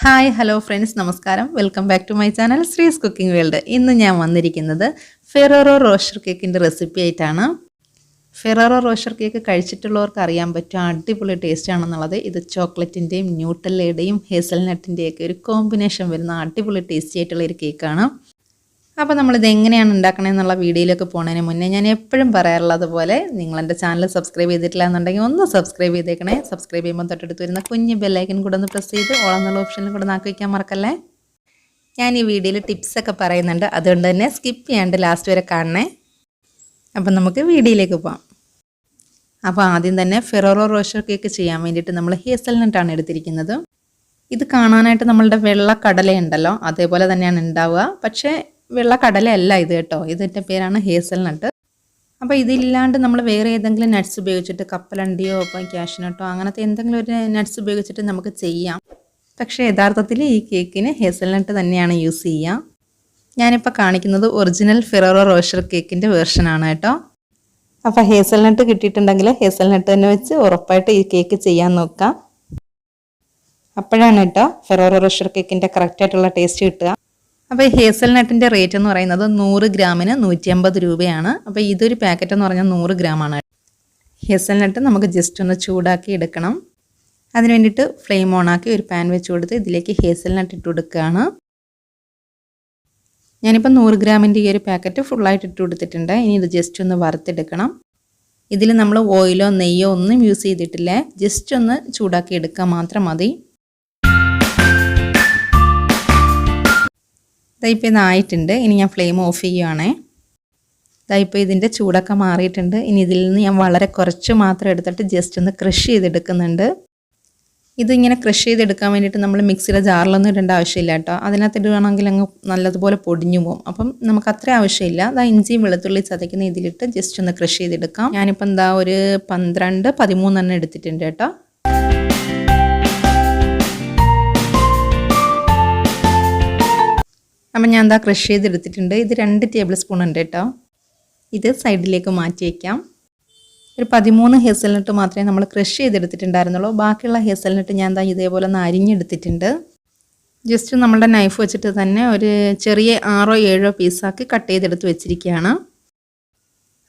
Hi hello friends നമസ്കാരം welcome back to my channel Sree's cooking world. ഇന്ന് ഞാൻ വന്നിരിക്കുന്നത് ഫെറോറോ റോഷർ കേക്കിൻ്റെ റെസിപ്പി ആയിട്ടാണ്. ഫെറോറോ റോഷർ കേക്ക് കഴിച്ചിട്ടുള്ളവർക്ക് അറിയാൻ പറ്റും അടിപൊളി ടേസ്റ്റ് ആണെന്നുള്ളത്. ഇത് ചോക്ലേറ്റിൻ്റെയും ന്യൂട്ടല്ലയുടെയും ഹേസൽനട്ടിൻ്റെയൊക്കെ ഒരു കോമ്പിനേഷൻ വരുന്ന അടിപൊളി ടേസ്റ്റി ആയിട്ടുള്ള ഒരു കേക്കാണ്. അപ്പോൾ നമ്മളിത് എങ്ങനെയാണ് ഉണ്ടാക്കണമെന്നുള്ള വീഡിയോയിലേക്ക് പോകുന്നതിന് മുന്നേ ഞാൻ എപ്പോഴും പറയാറുള്ളത് പോലെ നിങ്ങൾ എൻ്റെ ചാനൽ സബ്സ്ക്രൈബ് ചെയ്തിട്ടില്ല എന്നുണ്ടെങ്കിൽ ഒന്ന് സബ്സ്ക്രൈബ് ചെയ്തേക്കണേ. സബ്സ്ക്രൈബ് ചെയ്യുമ്പോൾ തൊട്ടടുത്ത് വരുന്ന കുഞ്ഞ് ബെല്ലൈക്കൻ കൂടെ ഒന്ന് പ്രസ് ചെയ്ത് ഓൾ എന്നുള്ള ഓപ്ഷനിൽ കൂടെ നാക്കി വയ്ക്കാൻ മറക്കല്ലേ. ഞാൻ ഈ വീഡിയോയിൽ ടിപ്സൊക്കെ പറയുന്നുണ്ട്, അതുകൊണ്ട് തന്നെ സ്കിപ്പ് ചെയ്യാണ്ട് ലാസ്റ്റ് വരെ കാണണേ. അപ്പം നമുക്ക് വീഡിയോയിലേക്ക് പോകാം. അപ്പോൾ ആദ്യം തന്നെ ഫെറോറോ റോഷർ കേക്ക് ചെയ്യാൻ വേണ്ടിയിട്ട് നമ്മൾ ഹേസൽനട്ടാണ് എടുത്തിരിക്കുന്നത്. ഇത് കാണാനായിട്ട് നമ്മളുടെ വെള്ള കടലയുണ്ടല്ലോ അതേപോലെ തന്നെയാണ് ഉണ്ടാവുക, പക്ഷേ വെള്ള കടലയല്ല ഇത് കേട്ടോ. ഇതിൻ്റെ പേരാണ് ഹേസൽനട്ട്. അപ്പോൾ ഇതില്ലാണ്ട് നമ്മൾ വേറെ ഏതെങ്കിലും നട്ട്സ് ഉപയോഗിച്ചിട്ട് കപ്പലണ്ടിയോ ഇപ്പം ക്യാഷ്നട്ടോ അങ്ങനത്തെ എന്തെങ്കിലും ഒരു നട്ട്സ് ഉപയോഗിച്ചിട്ട് നമുക്ക് ചെയ്യാം. പക്ഷേ യഥാർത്ഥത്തിൽ ഈ കേക്കിന് ഹേസൽനട്ട് തന്നെയാണ് യൂസ് ചെയ്യുക. ഞാനിപ്പോൾ കാണിക്കുന്നത് ഒറിജിനൽ ഫെറോറോ റോഷർ കേക്കിൻ്റെ വേർഷനാണ് കേട്ടോ. അപ്പോൾ ഹേസൽനട്ട് കിട്ടിയിട്ടുണ്ടെങ്കിൽ ഹേസൽനട്ട് തന്നെ വെച്ച് ഉറപ്പായിട്ട് ഈ കേക്ക് ചെയ്യാൻ നോക്കാം. അപ്പോഴാണ് കേട്ടോ ഫെറോറോ റോഷർ കേക്കിൻ്റെ കറക്റ്റായിട്ടുള്ള ടേസ്റ്റ് കിട്ടുക. അപ്പോൾ ഈ ഹേസൽനട്ടിൻ്റെ റേറ്റ് എന്ന് പറയുന്നത് 100 ഗ്രാമിന് 150 രൂപയാണ്. അപ്പോൾ ഇതൊരു പാക്കറ്റ് എന്ന് പറഞ്ഞാൽ 100 ഗ്രാമാണ്. ഹേസൽനട്ട് നമുക്ക് ജസ്റ്റ് ഒന്ന് ചൂടാക്കി എടുക്കണം. അതിന് വേണ്ടിയിട്ട് ഫ്ലെയിം ഓണാക്കി ഒരു പാൻ വെച്ച് കൊടുത്ത് ഇതിലേക്ക് ഹേസൽനട്ട് ഇട്ട് കൊടുക്കുകയാണ്. ഞാനിപ്പോൾ 100 ഗ്രാമിൻ്റെ ഈ ഒരു പാക്കറ്റ് ഫുള്ളായിട്ട് ഇട്ട് കൊടുത്തിട്ടുണ്ട്. ഇനി ഇത് ജസ്റ്റ് ഒന്ന് വറുത്തെടുക്കണം. ഇതിൽ നമ്മൾ ഓയിലോ നെയ്യോ ഒന്നും യൂസ് ചെയ്തിട്ടില്ല, ജസ്റ്റ് ഒന്ന് ചൂടാക്കി എടുക്കുക മാത്രം മതി. ഇപ്പോൾ ഇതായിട്ടുണ്ട്. ഇനി ഞാൻ ഫ്ലെയിം ഓഫ് ചെയ്യുവാണേ. ഇപ്പോൾ ഇതിൻ്റെ ചൂടൊക്കെ മാറിയിട്ടുണ്ട്. ഇനി ഇതിൽ നിന്ന് ഞാൻ വളരെ കുറച്ച് മാത്രം എടുത്തിട്ട് ജസ്റ്റ് ഒന്ന് ക്രഷ് ചെയ്തെടുക്കുന്നുണ്ട്. ഇതിങ്ങനെ ക്രഷ് ചെയ്തെടുക്കാൻ വേണ്ടിയിട്ട് നമ്മൾ മിക്സിയുടെ ജാറിലൊന്നും ഇടേണ്ട ആവശ്യമില്ല കേട്ടോ. അതിനകത്ത് ഇടുകയാണെങ്കിൽ അങ്ങ് നല്ലതുപോലെ പൊടിഞ്ഞു പോകും. അപ്പം നമുക്ക് അത്ര ആവശ്യമില്ല. ഇഞ്ചിയും വെളുത്തുള്ളി ചതയ്ക്കുന്ന ഇതിലിട്ട് ജസ്റ്റ് ഒന്ന് ക്രഷ് ചെയ്തെടുക്കാം. ഞാനിപ്പോൾ ഒരു 12-13 എടുത്തിട്ടുണ്ട് കേട്ടോ. അപ്പം ഞാൻ ക്രഷ് ചെയ്തെടുത്തിട്ടുണ്ട്. ഇത് 2 ടേബിൾ സ്പൂൺ ഉണ്ട് കേട്ടോ. ഇത് സൈഡിലേക്ക് മാറ്റി വയ്ക്കാം. ഒരു 13 ഹേസൽനട്ട് മാത്രമേ നമ്മൾ ക്രഷ് ചെയ്തെടുത്തിട്ടുണ്ടായിരുന്നുള്ളൂ. ബാക്കിയുള്ള ഹേസൽനട്ട് ഞാൻ ഇതേപോലെ ഒന്ന് അരിഞ്ഞെടുത്തിട്ടുണ്ട്. ജസ്റ്റ് നമ്മളുടെ നൈഫ് വെച്ചിട്ട് തന്നെ ഒരു ചെറിയ 6-7 പീസാക്കി കട്ട് ചെയ്തെടുത്ത് വെച്ചിരിക്കുകയാണ്.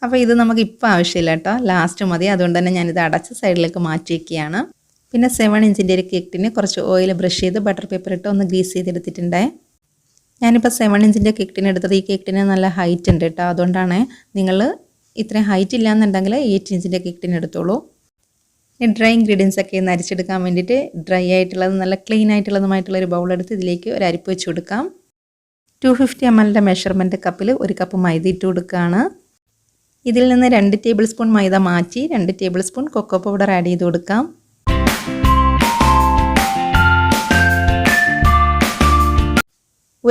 അപ്പോൾ ഇത് നമുക്ക് ഇപ്പോൾ ആവശ്യമില്ല കേട്ടോ, ലാസ്റ്റ് മതി. അതുകൊണ്ട് തന്നെ ഞാനിത് അടച്ച് സൈഡിലേക്ക് മാറ്റി വയ്ക്കുകയാണ്. പിന്നെ 7 ഇഞ്ചിൻ്റെ ഒരു കേക്കിന് കുറച്ച് ഓയിൽ ബ്രഷ് ചെയ്ത് ബട്ടർ പേപ്പർ ഇട്ട് ഒന്ന് ഗ്രീസ് ചെയ്തെടുത്തിട്ടുണ്ടേ. ഞാനിപ്പോൾ 7 ഇഞ്ചിൻ്റെ കേക്കിന് എടുത്തത്. ഈ കേക്കിന് നല്ല ഹൈറ്റ് ഉണ്ട് കേട്ടോ. അതുകൊണ്ടാണ് നിങ്ങൾ ഇത്രയും ഹൈറ്റ് ഇല്ലയെന്നുണ്ടെങ്കിൽ 8 ഇഞ്ചിൻ്റെ കേക്കിന് എടുത്തോളൂ. ഈ ഡ്രൈ ഇൻഗ്രീഡിയൻസ് ഒക്കെ ഒന്ന് അരിച്ചെടുക്കാൻ വേണ്ടിയിട്ട് ഡ്രൈ ആയിട്ടുള്ളത് നല്ല ക്ലീൻ ആയിട്ടുള്ളതുമായിട്ടുള്ളൊരു ബൗളെടുത്ത് ഇതിലേക്ക് ഒരു അരിപ്പ് വെച്ച് കൊടുക്കാം. 250 ml മെഷർമെൻറ്റ് കപ്പിൽ 1 കപ്പ് മൈദ ഇട്ട് കൊടുക്കുകയാണ്. ഇതിൽ നിന്ന് 2 ടേബിൾ സ്പൂൺ മൈദ മാറ്റി 2 table spoon cocoa powder add ചെയ്ത് കൊടുക്കാം.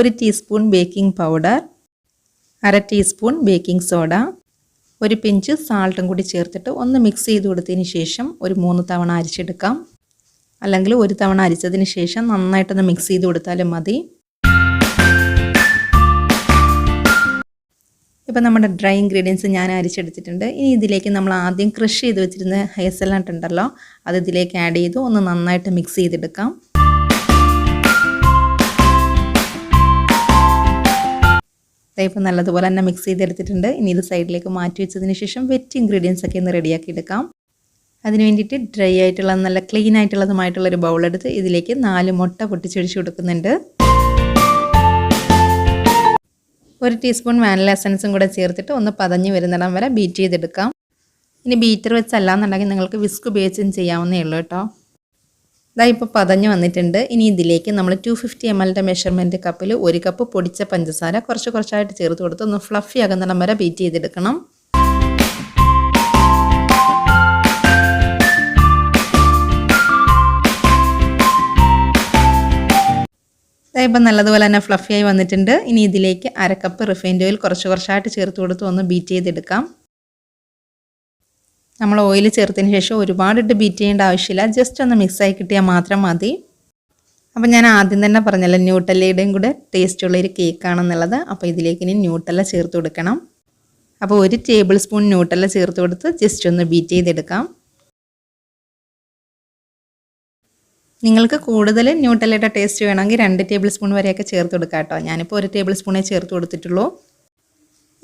1 teaspoon baking powder, 1/2 teaspoon baking soda, ഒരു പിഞ്ച് സാൾട്ടും കൂടി ചേർത്തിട്ട് ഒന്ന് മിക്സ് ചെയ്ത് കൊടുത്തതിന് ശേഷം ഒരു 3 തവണ അരിച്ചെടുക്കാം. അല്ലെങ്കിൽ 1 തവണ അരിച്ചതിന് ശേഷം നന്നായിട്ടൊന്ന് മിക്സ് ചെയ്ത് കൊടുത്താലും മതി. ഇപ്പോൾ നമ്മുടെ ഡ്രൈ ഇൻഗ്രീഡിയൻസ് ഞാൻ അരിച്ചെടുത്തിട്ടുണ്ട്. ഇനി ഇതിലേക്ക് നമ്മൾ ആദ്യം ക്രഷ് ചെയ്ത് വെച്ചിരുന്ന ഹേസൽനട്ട് ഉണ്ടല്ലോ, അത് ഇതിലേക്ക് ആഡ് ചെയ്ത് ഒന്ന് നന്നായിട്ട് മിക്സ് ചെയ്തെടുക്കാം. ഇപ്പോൾ നല്ലതുപോലെ തന്നെ മിക്സ് ചെയ്തെടുത്തിട്ടുണ്ട്. ഇനി ഇത് സൈഡിലേക്ക് മാറ്റി വെച്ചതിന് ശേഷം വെറ്റ് ഇൻഗ്രീഡിയൻസ് ഒക്കെ ഒന്ന് റെഡിയാക്കി എടുക്കാം. അതിന് വേണ്ടിയിട്ട് ഡ്രൈ ആയിട്ടുള്ള നല്ല ക്ലീൻ ആയിട്ടുള്ളതുമായിട്ടുള്ളൊരു ബൗളെടുത്ത് ഇതിലേക്ക് 4 മുട്ട പൊട്ടിച്ചൊഴിച്ച് കൊടുക്കുന്നുണ്ട്. 1 ടീസ്പൂൺ വാനില എസൻസും കൂടെ ചേർത്തിട്ട് ഒന്ന് പതഞ്ഞ് വരുന്നിടം വരെ ബീറ്റ് ചെയ്തെടുക്കാം. ഇനി ബീറ്റർ വെച്ചല്ലാന്നുണ്ടെങ്കിൽ നിങ്ങൾക്ക് വിസ്ക് ഉപയോഗിച്ചും ചെയ്യാവുന്നേ ഉള്ളൂ കേട്ടോ. ഇപ്പോൾ പതഞ്ഞ് വന്നിട്ടുണ്ട്. ഇനി ഇതിലേക്ക് നമ്മൾ 250 ml മെഷർമെൻറ്റ് കപ്പിൽ 1 കപ്പ് പൊടിച്ച പഞ്ചസാര കുറച്ചായിട്ട് ചേർത്ത് കൊടുത്ത് ഒന്ന് ഫ്ലഫി ആകുന്നിടം വരെ ബീറ്റ് ചെയ്തെടുക്കണം. ഇപ്പോൾ നല്ലതുപോലെ തന്നെ ഫ്ലഫിയായി വന്നിട്ടുണ്ട്. ഇനി ഇതിലേക്ക് 1/2 കപ്പ് റിഫൈൻഡ് ഓയിൽ കുറച്ചായിട്ട് ചേർത്ത് കൊടുത്ത് ഒന്ന് ബീറ്റ് ചെയ്തെടുക്കാം. നമ്മൾ ഓയിൽ ചേർത്തതിന് ശേഷം ഒരുപാടിട്ട് ബീറ്റ് ചെയ്യേണ്ട ആവശ്യമില്ല, ജസ്റ്റ് ഒന്ന് മിക്സായി കിട്ടിയാൽ മാത്രം മതി. അപ്പോൾ ഞാൻ ആദ്യം തന്നെ പറഞ്ഞല്ലോ ന്യൂട്ടല്ലയുടെയും കൂടെ ടേസ്റ്റുള്ളൊരു കേക്കാണെന്നുള്ളത്. അപ്പോൾ ഇതിലേക്ക് ഇനി ന്യൂട്ടല്ല ചേർത്ത് കൊടുക്കണം. അപ്പോൾ 1 ടേബിൾ സ്പൂൺ ന്യൂട്ടല്ല ചേർത്ത് കൊടുത്ത് ജസ്റ്റ് ഒന്ന് ബീറ്റ് ചെയ്തെടുക്കാം. നിങ്ങൾക്ക് കൂടുതൽ ന്യൂട്ടല്ലയുടെ ടേസ്റ്റ് വേണമെങ്കിൽ 2 ടേബിൾ സ്പൂൺ വരെയൊക്കെ ചേർത്ത് കൊടുക്കാം കേട്ടോ. ഞാനിപ്പോൾ 1 ടേബിൾ സ്പൂണേ ചേർത്ത് കൊടുത്തിട്ടുള്ളൂ.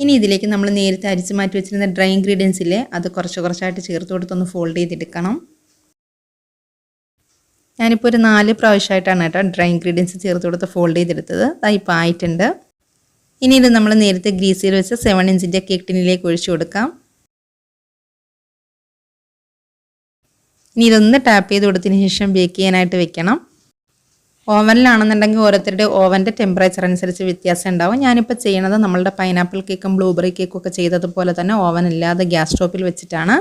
ഇനി ഇതിലേക്ക് നമ്മൾ നേരത്തെ അരിച്ച് മാറ്റി വെച്ചിരുന്ന ഡ്രൈ ഇൻഗ്രീഡിയൻസ് ഇല്ലേ, അത് കുറച്ചായിട്ട് ചേർത്ത് കൊടുത്തൊന്ന് ഫോൾഡ് ചെയ്തെടുക്കണം. ഞാനിപ്പോൾ ഒരു 4 പ്രാവശ്യമായിട്ടാണ് കേട്ടോ ഡ്രൈ ഇൻഗ്രീഡിയൻസ് ചേർത്ത് കൊടുത്ത് ഫോൾഡ് ചെയ്തെടുത്തത്. ഇപ്പോൾ ആയിട്ടുണ്ട്. ഇനി ഇത് നമ്മൾ നേരത്തെ ഗ്രീസ് ചെയ്ത് വെച്ച 7 ഇഞ്ചിൻ്റെ കേക്ക് ടിന്നിലേക്ക് ഒഴിച്ചു കൊടുക്കാം. ഇനി ഇതൊന്ന് ടാപ്പ് ചെയ്ത് കൊടുത്തതിന് ശേഷം ബേക്ക് ചെയ്യാനായിട്ട് വെക്കണം. ഓവനിലാണെന്നുണ്ടെങ്കിൽ ഓരോരുത്തരുടെ ഓവൻ്റെ ടെമ്പറേച്ചർ അനുസരിച്ച് വ്യത്യാസം ഉണ്ടാവും. ഞാനിപ്പോൾ ചെയ്യണത് നമ്മളുടെ പൈനാപ്പിൾ കേക്കും ബ്ലൂബെറി കേക്കും ഒക്കെ ചെയ്തതുപോലെ തന്നെ ഓവൻ ഇല്ലാതെ ഗ്യാസ് സ്റ്റോപ്പിൽ വെച്ചിട്ടാണ്.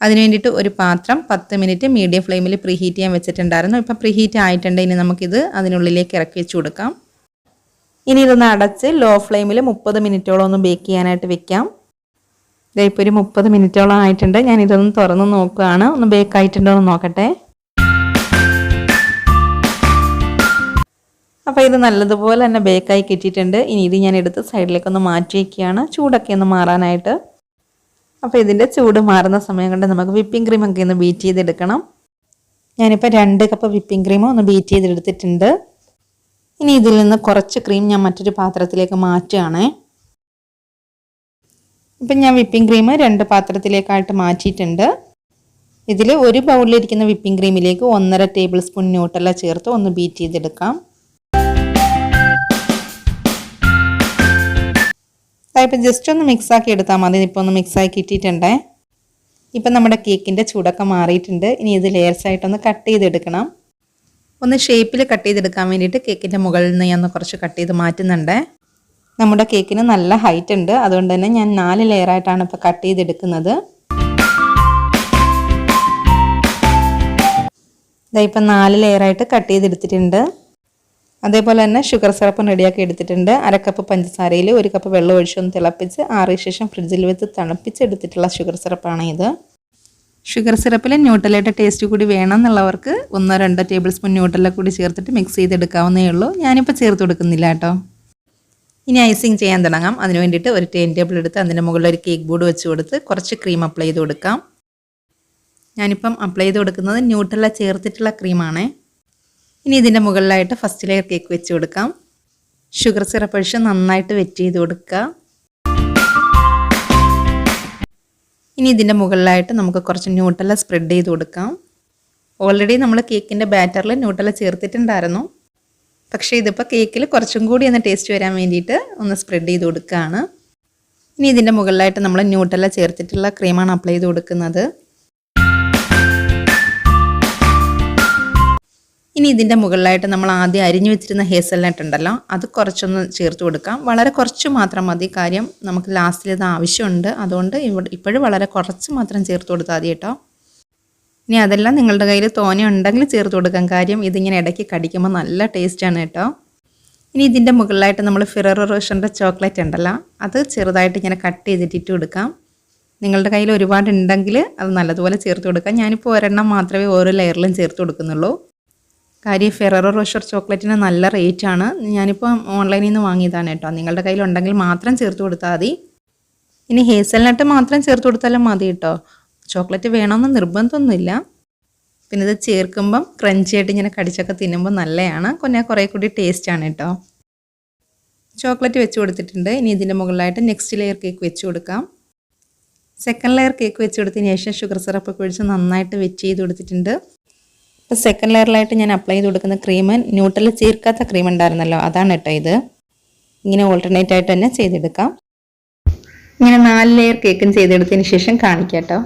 അതിന് വേണ്ടിയിട്ട് ഒരു പാത്രം 10 മിനിറ്റ് മീഡിയം ഫ്ലെയിമിൽ പ്രീഹീറ്റ് ചെയ്യാൻ വെച്ചിട്ടുണ്ടായിരുന്നു. ഇപ്പോൾ പ്രീഹീറ്റ് ആയിട്ടുണ്ട്. ഇനി നമുക്കിത് അതിനുള്ളിലേക്ക് ഇറക്കി വെച്ച് കൊടുക്കാം. ഇനി ഇതൊന്ന് അടച്ച് ലോ ഫ്ലെയിമിൽ 30 മിനിറ്റോളം ഒന്ന് ബേക്ക് ചെയ്യാനായിട്ട് വെക്കാം. ഇപ്പോൾ ഒരു 30 മിനിറ്റോളം ആയിട്ടുണ്ട്. ഞാൻ ഇതൊന്ന് തുറന്ന് നോക്കുകയാണ്. ഒന്ന് ബേക്ക് ആയിട്ടുണ്ടോ എന്ന് നോക്കട്ടെ. അപ്പോൾ ഇത് നല്ലതുപോലെ തന്നെ ബേക്കായി കിട്ടിയിട്ടുണ്ട്. ഇനി ഇത് ഞാൻ എടുത്ത് സൈഡിലേക്കൊന്ന് മാറ്റി വയ്ക്കുകയാണ്, ചൂടൊക്കെ ഒന്ന് മാറാനായിട്ട്. അപ്പോൾ ഇതിൻ്റെ ചൂട് മാറുന്ന സമയം കൊണ്ട് നമുക്ക് വിപ്പിംഗ് ക്രീമൊക്കെ ഒന്ന് ബീറ്റ് ചെയ്തെടുക്കണം. ഞാനിപ്പോൾ 2 കപ്പ് വിപ്പിംഗ് ക്രീം ഒന്ന് ബീറ്റ് ചെയ്തെടുത്തിട്ടുണ്ട്. ഇനി ഇതിൽ നിന്ന് കുറച്ച് ക്രീം ഞാൻ മറ്റൊരു പാത്രത്തിലേക്ക് മാറ്റുകയാണ്. ഇപ്പം ഞാൻ വിപ്പിംഗ് ക്രീം 2 പാത്രത്തിലേക്കായിട്ട് മാറ്റിയിട്ടുണ്ട്. ഇതിൽ ഒരു ബൗളിലിരിക്കുന്ന വിപ്പിംഗ് ക്രീമിലേക്ക് 1.5 ടേബിൾ സ്പൂൺ ന്യൂട്ടല്ല ചേർത്ത് ഒന്ന് ബീറ്റ് ചെയ്തെടുക്കാം. ഇപ്പം ജസ്റ്റ് ഒന്ന് മിക്സാക്കി എടുത്താൽ മതി. ഇപ്പോൾ ഒന്ന് മിക്സാക്കി ഇട്ടിട്ടുണ്ടേ. ഇപ്പം നമ്മുടെ കേക്കിൻ്റെ ചൂടൊക്കെ മാറിയിട്ടുണ്ട്. ഇനി ഇത് ലെയർസ് ആയിട്ടൊന്ന് കട്ട് ചെയ്തെടുക്കണം. ഒന്ന് ഷേപ്പിൽ കട്ട് ചെയ്തെടുക്കാൻ വേണ്ടിയിട്ട് കേക്കിൻ്റെ മുകളിൽ നിന്ന് ഞാൻ ഒന്ന് കുറച്ച് കട്ട് ചെയ്ത് മാറ്റുന്നുണ്ട്. നമ്മുടെ കേക്കിന് നല്ല ഹൈറ്റ് ഉണ്ട്. അതുകൊണ്ട് തന്നെ ഞാൻ 4 ലെയറായിട്ടാണ് ഇപ്പോൾ കട്ട് ചെയ്തെടുക്കുന്നത്. ഇപ്പം 4 ലെയറായിട്ട് കട്ട് ചെയ്തെടുത്തിട്ടുണ്ട്. അതേപോലെ തന്നെ ഷുഗർ സിറപ്പും റെഡിയാക്കി എടുത്തിട്ടുണ്ട്. 1 കപ്പ് പഞ്ചസാരയിൽ 1 കപ്പ് വെള്ളം ഒഴിച്ചൊന്ന് തിളപ്പിച്ച് ആറിയ ശേഷം ഫ്രിഡ്ജിൽ വെച്ച് തണുപ്പിച്ചെടുത്തിട്ടുള്ള ഷുഗർ സിറപ്പാണ് ഇത്. ഷുഗർ സിറപ്പിൽ ന്യൂട്ടല്ലയുടെ ടേസ്റ്റ് കൂടി വേണം എന്നുള്ളവർക്ക് 1-2 ടേബിൾ സ്പൂൺ ന്യൂട്ടല്ല കൂടി ചേർത്തിട്ട് മിക്സ് ചെയ്തെടുക്കാവുന്നേ ഉള്ളൂ. ഞാനിപ്പോൾ ചേർത്ത് കൊടുക്കുന്നില്ല കേട്ടോ. ഇനി ഐസിങ് ചെയ്യാൻ തുടങ്ങാം. അതിന് വേണ്ടിയിട്ട് ഒരു ടേൺ ടേബിൾ എടുത്ത് അതിൻ്റെ മുകളിൽ ഒരു കേക്ക് ബോർഡ് വെച്ച് കൊടുത്ത് കുറച്ച് ക്രീം അപ്ലൈ ചെയ്ത് കൊടുക്കാം. ഞാനിപ്പം അപ്ലൈ ചെയ്ത് കൊടുക്കുന്നത് ന്യൂട്ടല്ല ചേർത്തിട്ടുള്ള ക്രീമാണ്. ഇനി ഇതിൻ്റെ മുകളിലായിട്ട് ഫസ്റ്റ് ലെയർ കേക്ക് വെച്ച് കൊടുക്കാം. ഷുഗർ സിറപ്പ് ഒഴിച്ച് നന്നായിട്ട് വെറ്റ് ചെയ്ത് കൊടുക്കുക. ഇനി ഇതിൻ്റെ മുകളിലായിട്ട് നമുക്ക് കുറച്ച് ന്യൂട്ടല്ല സ്പ്രെഡ് ചെയ്ത് കൊടുക്കാം. ഓൾറെഡി നമ്മൾ കേക്കിൻ്റെ ബാറ്ററിൽ ന്യൂട്ടല്ല ചേർത്തിട്ടുണ്ടായിരുന്നു. പക്ഷേ ഇതിപ്പോൾ കേക്കിൽ കുറച്ചും കൂടി ഒന്ന് ടേസ്റ്റ് വരാൻ വേണ്ടിയിട്ട് ഒന്ന് സ്പ്രെഡ് ചെയ്ത് കൊടുക്കുകയാണ്. ഇനി ഇതിൻ്റെ മുകളിലായിട്ട് നമ്മൾ ന്യൂട്ടല്ല ചേർത്തിട്ടുള്ള ക്രീമാണ് അപ്ലൈ ചെയ്ത് കൊടുക്കുന്നത്. ഇനി ഇതിൻ്റെ മുകളിലായിട്ട് നമ്മൾ ആദ്യം അരിഞ്ഞു വെച്ചിരുന്ന ഹേസൽനട്ട് ഉണ്ടല്ലോ, അത് കുറച്ചൊന്ന് ചേർത്ത് കൊടുക്കാം. വളരെ കുറച്ച് മാത്രം മതി. കാര്യം നമുക്ക് ലാസ്റ്റിൽ ഇത് ആവശ്യമുണ്ട്. അതുകൊണ്ട് ഇപ്പോഴും വളരെ കുറച്ച് മാത്രം ചേർത്ത് കൊടുത്താൽ മതി കേട്ടോ. ഇനി അതെല്ലാം നിങ്ങളുടെ കയ്യിൽ തോനെ ഉണ്ടെങ്കിൽ ചേർത്ത് കൊടുക്കാം. കാര്യം ഇതിങ്ങനെ ഇടയ്ക്ക് കടിക്കുമ്പോൾ നല്ല ടേസ്റ്റാണ് കേട്ടോ. ഇനി ഇതിൻ്റെ മുകളിലായിട്ട് നമ്മൾ ഫെററോ റോഷറിൻ്റെ ചോക്ലേറ്റ് ഉണ്ടല്ലോ, അത് ചെറുതായിട്ട് ഇങ്ങനെ കട്ട് ചെയ്തിട്ടിട്ട് കൊടുക്കാം. നിങ്ങളുടെ കയ്യിൽ ഒരുപാട് ഉണ്ടെങ്കിൽ അത് നല്ലതുപോലെ ചേർത്ത് കൊടുക്കാം. ഞാനിപ്പോൾ ഒരെണ്ണം മാത്രമേ ഓരോ ലെയറിലും ചേർത്ത് കൊടുക്കുന്നുള്ളൂ. കാര്യം ഫെററോ റോഷർ ചോക്ലേറ്റിന് നല്ല റേറ്റാണ്. ഞാനിപ്പോൾ ഓൺലൈനിൽ നിന്ന് വാങ്ങിയതാണ് കേട്ടോ. നിങ്ങളുടെ കയ്യിലുണ്ടെങ്കിൽ മാത്രം ചേർത്ത് കൊടുത്താൽ മതി. ഇനി ഹേസൽനട്ട് മാത്രം ചേർത്ത് കൊടുത്താലും മതി കേട്ടോ. ചോക്ലേറ്റ് വേണമെന്ന് നിർബന്ധമൊന്നുമില്ല. പിന്നെ ഇത് ചേർക്കുമ്പം ക്രഞ്ചിയായിട്ട് ഇങ്ങനെ കടിച്ചൊക്കെ തിന്നുമ്പോൾ നല്ലതാണ്. കുറേ കൂടി ടേസ്റ്റാണ് കേട്ടോ. ചോക്ലേറ്റ് വെച്ച് കൊടുത്തിട്ടുണ്ട്. ഇനി ഇതിൻ്റെ മുകളിലായിട്ട് നെക്സ്റ്റ് ലെയർ കേക്ക് വെച്ച് കൊടുക്കാം. സെക്കൻഡ് ലെയർ കേക്ക് വെച്ച് കൊടുത്തതിന് ശേഷം ഷുഗർ സിറപ്പൊക്കെ ഒഴിച്ച് നന്നായിട്ട് വെറ്റ് ചെയ്ത് കൊടുത്തിട്ടുണ്ട്. ഇപ്പോൾ സെക്കൻഡ് ലെയറിലായിട്ട് ഞാൻ അപ്ലൈ ചെയ്ത് കൊടുക്കുന്ന ക്രീം ന്യൂട്ടല്ല ചേർക്കാത്ത ക്രീം ഉണ്ടായിരുന്നല്ലോ, അതാണ് കേട്ടോ ഇത്. ഇങ്ങനെ ഓൾട്ടർനേറ്റ് ആയിട്ട് തന്നെ ചെയ്തെടുക്കാം. ഇങ്ങനെ 4 ലെയർ കേക്കും ചെയ്തെടുത്തതിന് ശേഷം കാണിക്കാം കേട്ടോ.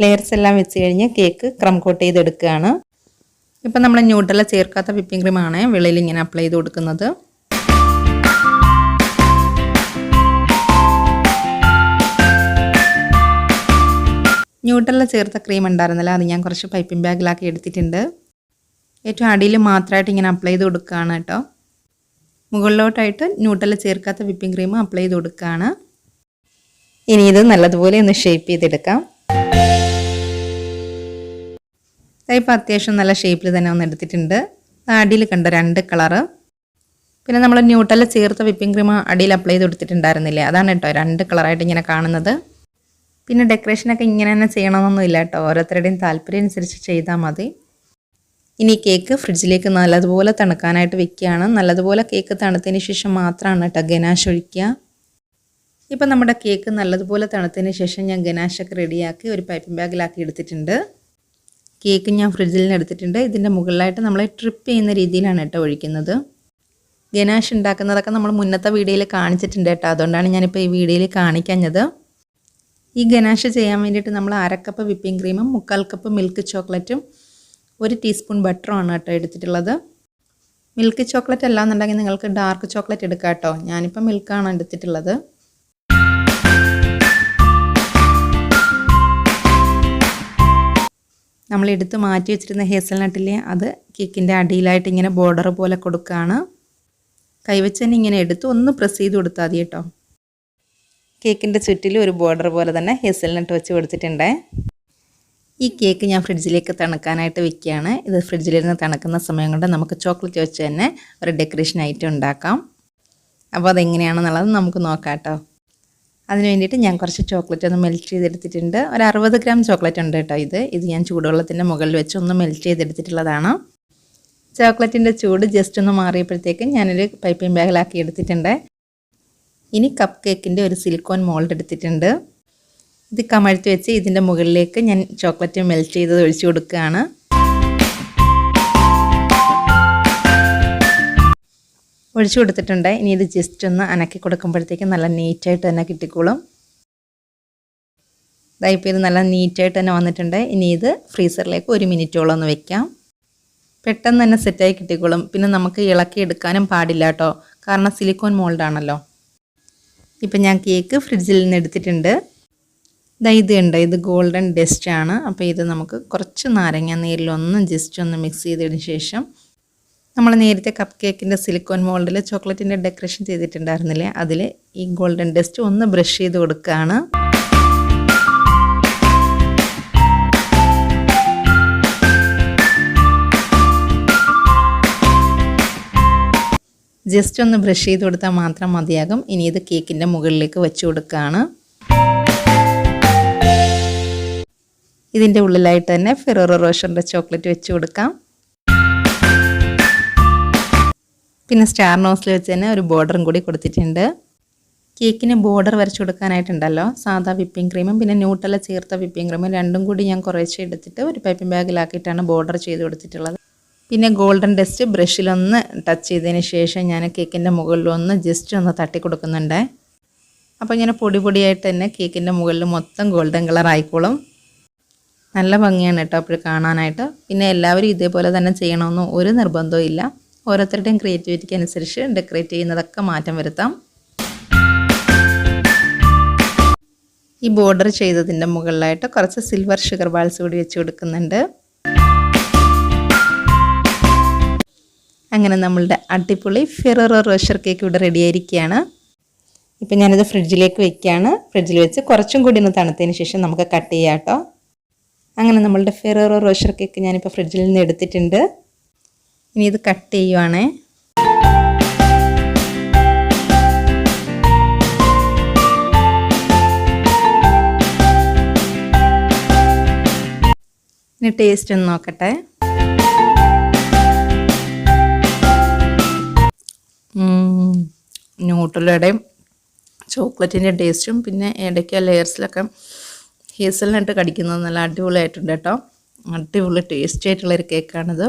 ലെയർസ് എല്ലാം വെച്ച് കഴിഞ്ഞ് കേക്ക് ക്രം കോട്ട് ചെയ്തെടുക്കുകയാണ്. ഇപ്പം നമ്മൾ ന്യൂട്ടല്ല ചേർക്കാത്ത വിപ്പിംഗ് ക്രീമാണ് വെളിയിൽ ഇങ്ങനെ അപ്ലൈ ചെയ്ത് കൊടുക്കുന്നത്. ന്യൂട്ടല്ല ചേർത്ത ക്രീം ഉണ്ടായിരുന്നല്ലോ, അത് ഞാൻ കുറച്ച് പൈപ്പിംഗ് ബാഗിലാക്കി എടുത്തിട്ടുണ്ട്. ഏറ്റവും അടിയിൽ മാത്രമായിട്ട് ഇങ്ങനെ അപ്ലൈ ചെയ്ത് കൊടുക്കുകയാണ് കേട്ടോ. മുകളിലോട്ടായിട്ട് ന്യൂട്ടല്ല ചേർക്കാത്ത വിപ്പിംഗ് ക്രീം അപ്ലൈ ചെയ്ത് കൊടുക്കുകയാണ്. ഇനി ഇത് നല്ലതുപോലെ ഒന്ന് ഷേപ്പ് ചെയ്തെടുക്കാം. ഇപ്പോൾ അത്യാവശ്യം നല്ല ഷേപ്പിൽ തന്നെ ഒന്ന് എടുത്തിട്ടുണ്ട്. അടിയിൽ കണ്ട 2 കളറ്. പിന്നെ നമ്മൾ ന്യൂട്ടല്ല ചേർത്ത വിപ്പിംഗ് ക്രീം അടിയിൽ അപ്ലൈ ചെയ്ത് കൊടുത്തിട്ടുണ്ടായിരുന്നില്ലേ, അതാണ് കേട്ടോ 2 കളറായിട്ട് ഇങ്ങനെ കാണുന്നത്. പിന്നെ ഡെക്കറേഷനൊക്കെ ഇങ്ങനെ തന്നെ ചെയ്യണമെന്നൊന്നുമില്ല കേട്ടോ, ഓരോരുത്തരുടെയും താല്പര്യം അനുസരിച്ച് ചെയ്താൽ മതി. ഇനി കേക്ക് ഫ്രിഡ്ജിലേക്ക് നല്ലതുപോലെ തണുക്കാനായിട്ട് വെക്കുകയാണ്. നല്ലതുപോലെ കേക്ക് തണുത്തതിന് ശേഷം മാത്രമാണ് കേട്ടോ ഗനാഷ് ഒഴിക്കുക. ഇപ്പം നമ്മുടെ കേക്ക് നല്ലതുപോലെ തണുത്തതിന് ശേഷം ഞാൻ ഗനാഷൊക്കെ റെഡിയാക്കി ഒരു പൈപ്പിംഗ് ബാഗിലാക്കി എടുത്തിട്ടുണ്ട്. കേക്ക് ഞാൻ ഫ്രിഡ്ജിൽ നിന്ന് എടുത്തിട്ടുണ്ട്. ഇതിൻ്റെ മുകളിലായിട്ട് നമ്മൾ ട്രിപ്പ് ചെയ്യുന്ന രീതിയിലാണ് കേട്ടോ ഒഴിക്കുന്നത്. ഗനാഷ് ഉണ്ടാക്കുന്നതൊക്കെ നമ്മൾ മുന്നത്തെ വീഡിയോയിൽ കാണിച്ചിട്ടുണ്ട് കേട്ടോ, അതുകൊണ്ടാണ് ഞാനിപ്പോൾ ഈ വീഡിയോയിൽ കാണിക്കാഞ്ഞത്. ഈ ഗനാഷ് ചെയ്യാൻ വേണ്ടിയിട്ട് നമ്മൾ 1/2 കപ്പ് വിപ്പിംഗ് ക്രീമും 3/4 കപ്പ് മിൽക്ക് ചോക്ലേറ്റും 1 ടീസ്പൂൺ ബട്ടറും ആണ് കേട്ടോ എടുത്തിട്ടുള്ളത്. മിൽക്ക് ചോക്ലേറ്റ് അല്ലാന്നുണ്ടെങ്കിൽ നിങ്ങൾക്ക് ഡാർക്ക് ചോക്ലേറ്റ് എടുക്കാം കേട്ടോ. ഞാനിപ്പോൾ മിൽക്കാണ് എടുത്തിട്ടുള്ളത്. നമ്മൾ എടുത്ത് മാറ്റി വെച്ചിരുന്ന ഹേസൽനട്ടില്ലേ, അത് കേക്കിൻ്റെ അടിയിലായിട്ട് ഇങ്ങനെ ബോർഡർ പോലെ കൊടുക്കുകയാണ്. കൈവച്ച് തന്നെ ഇങ്ങനെ എടുത്ത് ഒന്ന് പ്രസ് ചെയ്ത് കൊടുത്താൽ മതി കേട്ടോ. കേക്കിൻ്റെ ചുറ്റിലും ഒരു ബോർഡർ പോലെ തന്നെ ഹേസൽനട്ട് വെച്ച് കൊടുത്തിട്ടുണ്ട്. ഈ കേക്ക് ഞാൻ ഫ്രിഡ്ജിലേക്ക് തണുക്കാനായിട്ട് വെക്കുകയാണ്. ഇത് ഫ്രിഡ്ജിലിരുന്ന് തണുക്കുന്ന സമയം കൊണ്ട് നമുക്ക് ചോക്ലേറ്റ് വെച്ച് തന്നെ ഒരു ഡെക്കറേഷൻ ഐറ്റം ഉണ്ടാക്കാം. അപ്പോൾ അതെങ്ങനെയാണെന്നുള്ളത് നമുക്ക് നോക്കാം കേട്ടോ. അതിന് വേണ്ടിയിട്ട് ഞാൻ കുറച്ച് ചോക്ലേറ്റ് ഒന്ന് മെൽറ്റ് ചെയ്തെടുത്തിട്ടുണ്ട്. ഒരു 60 ഗ്രാം ചോക്ലേറ്റ് ഉണ്ട് കേട്ടോ. ഇത് ഞാൻ ചൂടുവെള്ളത്തിൻ്റെ മുകളിൽ വെച്ച് ഒന്ന് മെൽറ്റ് ചെയ്തെടുത്തിട്ടുള്ളതാണ്. ചോക്ലേറ്റിൻ്റെ ചൂട് ജസ്റ്റ് ഒന്ന് മാറിയപ്പോഴത്തേക്കും ഞാനൊരു പൈപ്പിംഗ് ബാഗിലാക്കി എടുത്തിട്ടുണ്ട്. ഇനി കപ്പ് കേക്കിൻ്റെ ഒരു സിലിക്കോൺ മോൾഡ് എടുത്തിട്ടുണ്ട്. ഇത് കമഴ്ത്തി വെച്ച് ഇതിൻ്റെ മുകളിലേക്ക് ഞാൻ ചോക്ലേറ്റ് മെൽറ്റ് ചെയ്തത് ഒഴിച്ചു കൊടുക്കുകയാണ്. ഒഴിച്ചു കൊടുത്തിട്ടുണ്ട്. ഇനി ഇത് ജസ്റ്റ് ഒന്ന് അനക്കി കൊടുക്കുമ്പോഴത്തേക്കും നല്ല നീറ്റായിട്ട് തന്നെ കിട്ടിക്കോളും. ഇപ്പോൾ ഇത് നല്ല നീറ്റായിട്ട് തന്നെ വന്നിട്ടുണ്ട്. ഇനി ഇത് ഫ്രീസറിലേക്ക് 1 മിനിറ്റോളം ഒന്ന് വെക്കാം. പെട്ടെന്ന് തന്നെ സെറ്റായി കിട്ടിക്കോളും. പിന്നെ നമുക്ക് ഇളക്കി എടുക്കാനും പാടില്ല കേട്ടോ, കാരണം സിലിക്കോൺ മോൾഡാണല്ലോ. ഇപ്പം ഞാൻ കേക്ക് ഫ്രിഡ്ജിൽ നിന്ന് എടുത്തിട്ടുണ്ട്. ഇത് ഉണ്ട്, ഇത് ഗോൾഡൻ ഡസ്റ്റ് ആണ്. അപ്പോൾ ഇത് നമുക്ക് കുറച്ച് നാരങ്ങ നീരിലൊന്ന് ജസ്റ്റ് ഒന്ന് മിക്സ് ചെയ്തതിന് ശേഷം നമ്മൾ നേരത്തെ കപ്പ് കേക്കിൻ്റെ സിലിക്കോൺ മോൾഡിൽ ചോക്ലേറ്റിൻ്റെ ഡെക്കറേഷൻ ചെയ്തിട്ടുണ്ടായിരുന്നില്ലേ, അതിൽ ഈ ഗോൾഡൻ ഡസ്റ്റ് ഒന്ന് ബ്രഷ് ചെയ്ത് കൊടുക്കുകയാണ്. ജസ്റ്റ് ഒന്ന് ബ്രഷ് ചെയ്ത് കൊടുത്താൽ മാത്രം മതിയാകും. ഇനി ഇത് കേക്കിൻ്റെ മുകളിലേക്ക് വെച്ച് കൊടുക്കുകയാണ്. ഇതിൻ്റെ ഉള്ളിലായിട്ട് തന്നെ ഫെറോറോ റോഷറിൻ്റെ ചോക്ലേറ്റ് വെച്ച് കൊടുക്കാം. പിന്നെ സ്റ്റാർ നോസിൽ വെച്ച് തന്നെ ഒരു ബോർഡറും കൂടി കൊടുത്തിട്ടുണ്ട്. കേക്കിന് ബോർഡർ വരച്ച് കൊടുക്കാനായിട്ടുണ്ടല്ലോ, സാധാ വിപ്പിംഗ് ക്രീമും പിന്നെ ന്യൂട്ടെല്ല ചേർത്ത വിപ്പിംഗ് ക്രീമും രണ്ടും കൂടി ഞാൻ കുറേശ്ശെ എടുത്തിട്ട് ഒരു പൈപ്പിംഗ് ബാഗിലാക്കിയിട്ടാണ് ബോർഡർ ചെയ്ത് കൊടുത്തിട്ടുള്ളത്. പിന്നെ ഗോൾഡൻ ഡസ്റ്റ് ബ്രഷിലൊന്ന് ടച്ച് ചെയ്തതിന് ശേഷം ഞാൻ കേക്കിൻ്റെ മുകളിലൊന്ന് ജസ്റ്റ് ഒന്ന് തട്ടി കൊടുക്കുന്നുണ്ട്. അപ്പോൾ ഇങ്ങനെ പൊടി പൊടിയായിട്ട് തന്നെ കേക്കിൻ്റെ മുകളിൽ മൊത്തം ഗോൾഡൻ കളർ ആയിക്കോളും. നല്ല ഭംഗിയാണ് കേട്ടോ അപ്പോൾ കാണാനായിട്ട്. പിന്നെ എല്ലാവരും ഇതേപോലെ തന്നെ ചെയ്യണമെന്ന് ഒരു നിർബന്ധവും ഇല്ല. ഓരോരുത്തരുടെയും ക്രിയേറ്റിവിറ്റിക്ക് അനുസരിച്ച് ഡെക്കറേറ്റ് ചെയ്യുന്നതൊക്കെ മാറ്റം വരുത്താം. ഈ ബോർഡർ ചെയ്തതിൻ്റെ മുകളിലായിട്ട് കുറച്ച് സിൽവർ ഷുഗർ ബാൾസ് കൂടി വെച്ച് കൊടുക്കുന്നുണ്ട്. അങ്ങനെ നമ്മളുടെ അടിപൊളി ഫെറോറോ റോഷർ കേക്ക് ഇവിടെ റെഡി ആയിരിക്കുകയാണ്. ഇപ്പം ഞാനിത് ഫ്രിഡ്ജിലേക്ക് വെക്കുകയാണ്. ഫ്രിഡ്ജിൽ വെച്ച് കുറച്ചും കൂടി ഒന്ന് തണുത്തതിന് ശേഷം നമുക്ക് കട്ട് ചെയ്യാം കേട്ടോ. അങ്ങനെ നമ്മളുടെ ഫെറോറോ റോഷർ കേക്ക് ഞാനിപ്പോൾ ഫ്രിഡ്ജിൽ നിന്ന് എടുത്തിട്ടുണ്ട്. ഇനി ഇത് കട്ട് ചെയ്യുവാണേ. ഇനി ടേസ്റ്റ് ഒന്ന് നോക്കട്ടെ. ന്യൂട്രലയുടെയും ചോക്ലേറ്റിൻ്റെ ടേസ്റ്റും പിന്നെ ഇടയ്ക്ക് ലെയർസിലൊക്കെ ഹേസൽനട്ട് കടിക്കുന്നത് നല്ല അടിപൊളിയായിട്ടുണ്ട് കേട്ടോ. അടിപൊളി ടേസ്റ്റി ആയിട്ടുള്ളൊരു കേക്കാണിത്.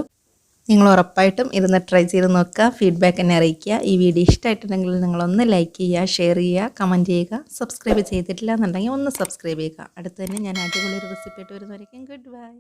നിങ്ങൾ ഉറപ്പായിട്ടും ഇരുന്ന് ട്രൈ ചെയ്ത് നോക്കുക, ഫീഡ്ബാക്ക് എന്നെ അറിയിക്കുക. ഈ വീഡിയോ ഇഷ്ടമായിട്ടുണ്ടെങ്കിൽ നിങ്ങളൊന്ന് ലൈക്ക് ചെയ്യുക, ഷെയർ ചെയ്യുക, കമൻറ്റ് ചെയ്യുക. സബ്സ്ക്രൈബ് ചെയ്തിട്ടില്ല എന്നുണ്ടെങ്കിൽ ഒന്ന് സബ്സ്ക്രൈബ് ചെയ്യുക. അടുത്ത് തന്നെ ഞാൻ അടിപൊളി റെസിപ്പി ആയിട്ട് വരുന്നവരേക്കും ഗുഡ് ബൈ.